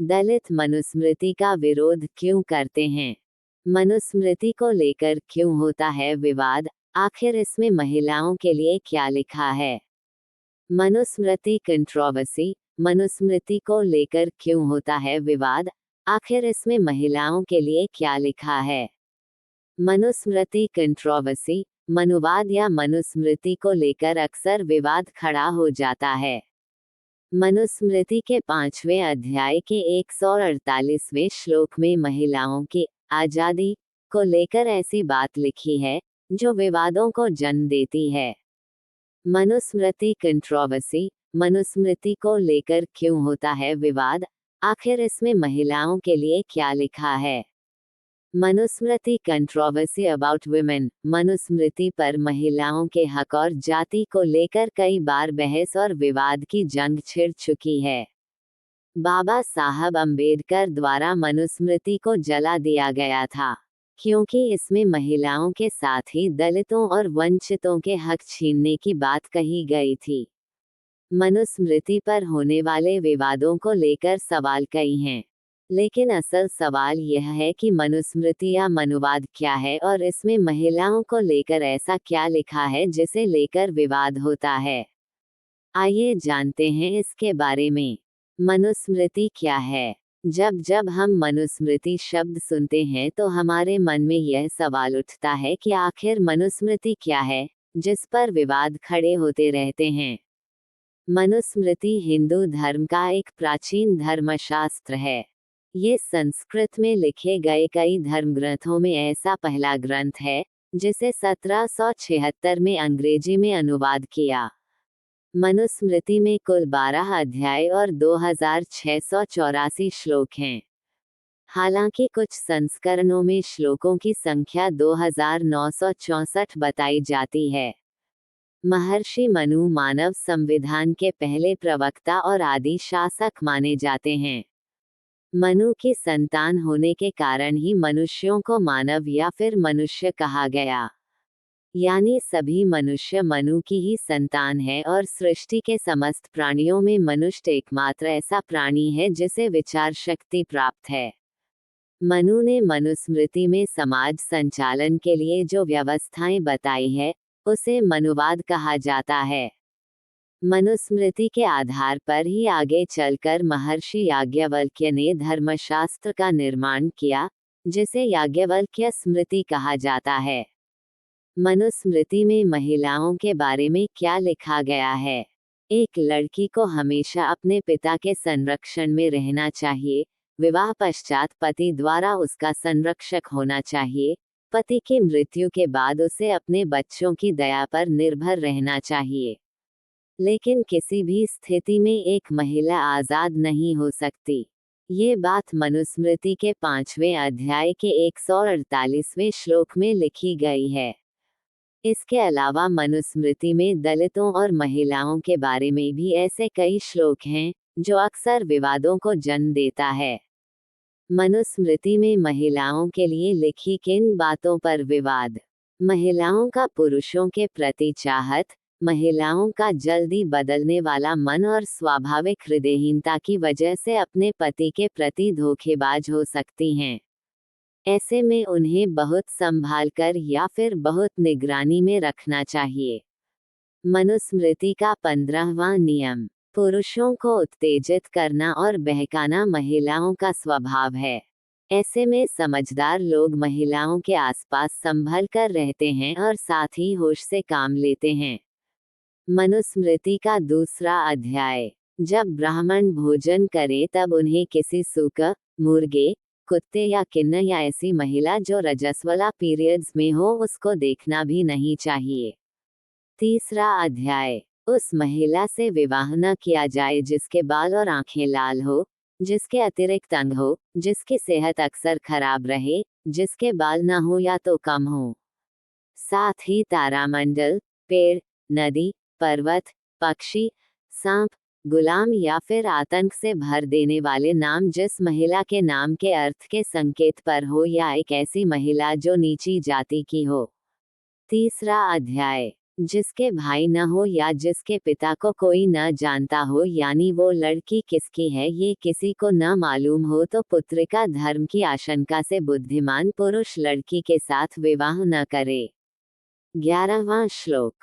दलित मनुस्मृति का विरोध क्यों करते हैं? मनुस्मृति को लेकर क्यों होता है विवाद? आखिर इसमें महिलाओं के लिए क्या लिखा है? मनुस्मृति कंट्रोवर्सी। मनुस्मृति को लेकर क्यों होता है विवाद? आखिर इसमें महिलाओं के लिए क्या लिखा है? मनुस्मृति कंट्रोवर्सी। मनुवाद या मनुस्मृति को लेकर अक्सर विवाद खड़ा हो जाता है। मनुस्मृति के 5वें अध्याय के 148वें श्लोक में महिलाओं की आजादी को लेकर ऐसी बात लिखी है जो विवादों को जन्म देती है। मनुस्मृति कंट्रोवर्सी। मनुस्मृति को लेकर क्यों होता है विवाद? आखिर इसमें महिलाओं के लिए क्या लिखा है? Manusmriti controversy about women. Manusmriti पर महिलाओं के हक और जाति को लेकर कई बार बहस और विवाद की जंग छिड़ चुकी है। बाबा साहब अंबेडकर द्वारा मनुस्मृति को जला दिया गया था क्योंकि इसमें महिलाओं के साथ ही दलितों और वंचितों के हक छीनने की बात कही गई थी। मनुस्मृति पर होने वाले विवादों को लेकर सवाल कई हैं, लेकिन असल सवाल यह है कि मनुस्मृति या मनुवाद क्या है और इसमें महिलाओं को लेकर ऐसा क्या लिखा है जिसे लेकर विवाद होता है। आइए जानते हैं इसके बारे में। मनुस्मृति क्या है? जब जब हम मनुस्मृति शब्द सुनते हैं तो हमारे मन में यह सवाल उठता है कि आखिर मनुस्मृति क्या है जिस पर विवाद खड़े होते रहते हैं। मनुस्मृति हिंदू धर्म का एक प्राचीन धर्मशास्त्र है। ये संस्कृत में लिखे गए कई धर्मग्रंथों में ऐसा पहला ग्रंथ है जिसे 1776 में अंग्रेजी में अनुवाद किया। मनुस्मृति में कुल 12 अध्याय और 2684 श्लोक हैं। हालांकि कुछ संस्करणों में श्लोकों की संख्या 2964 बताई जाती है। महर्षि मनु मानव संविधान के पहले प्रवक्ता और आदि शासक माने जाते हैं। मनु की संतान होने के कारण ही मनुष्यों को मानव या फिर मनुष्य कहा गया। यानी सभी मनुष्य मनु की ही संतान है और सृष्टि के समस्त प्राणियों में मनुष्य एकमात्र ऐसा प्राणी है जिसे विचार शक्ति प्राप्त है। मनु ने मनुस्मृति में समाज संचालन के लिए जो व्यवस्थाएं बताई है उसे मनुवाद कहा जाता है। मनुस्मृति के आधार पर ही आगे चलकर महर्षि याज्ञवल्क्य ने धर्मशास्त्र का निर्माण किया जिसे याज्ञवल्क्य स्मृति कहा जाता है। मनुस्मृति में महिलाओं के बारे में क्या लिखा गया है? एक लड़की को हमेशा अपने पिता के संरक्षण में रहना चाहिए। विवाह पश्चात पति द्वारा उसका संरक्षक होना चाहिए। पति की मृत्यु के बाद उसे अपने बच्चों की दया पर निर्भर रहना चाहिए। लेकिन किसी भी स्थिति में एक महिला आजाद नहीं हो सकती। ये बात मनुस्मृति के 5वें अध्याय के 148वें श्लोक में लिखी गई है। इसके अलावा मनुस्मृति में दलितों और महिलाओं के बारे में भी ऐसे कई श्लोक हैं जो अक्सर विवादों को जन्म देता है। मनुस्मृति में महिलाओं के लिए लिखी किन बातों पर विवाद? महिलाओं का पुरुषों के प्रति चाहत, महिलाओं का जल्दी बदलने वाला मन और स्वाभाविक हृदयहीनता की वजह से अपने पति के प्रति धोखेबाज हो सकती हैं। ऐसे में उन्हें बहुत संभाल कर या फिर बहुत निगरानी में रखना चाहिए। मनुस्मृति का 15वां नियम। पुरुषों को उत्तेजित करना और बहकाना महिलाओं का स्वभाव है। ऐसे में समझदार लोग महिलाओं के आसपास संभल कर रहते हैं और साथ ही होश से काम लेते हैं। मनुस्मृति का 2रा अध्याय। जब ब्राह्मण भोजन करे तब उन्हें किसी सूकर, मुर्गे, कुत्ते या किन्नर या ऐसी महिला जो रजस्वला पीरियड्स में हो उसको देखना भी नहीं चाहिए। 3रा अध्याय। उस महिला से विवाह न किया जाए जिसके बाल और आंखें लाल हो, जिसके अतिरिक्त अंग हो, जिसकी सेहत अक्सर खराब रहे, जिसके बाल न हो या तो कम हो। साथ ही तारामंडल, पेड़, नदी, पर्वत, पक्षी, सांप, गुलाम या फिर आतंक से भर देने वाले नाम जिस महिला के नाम के अर्थ के संकेत पर हो या एक ऐसी महिला जो नीची जाति की हो। 3रा अध्याय। जिसके भाई न हो या जिसके पिता को कोई न जानता हो, यानी वो लड़की किसकी है ये किसी को न मालूम हो, तो पुत्रिका धर्म की आशंका से बुद्धिमान पुरुष लड़की के साथ विवाह न करे। 11वां श्लोक।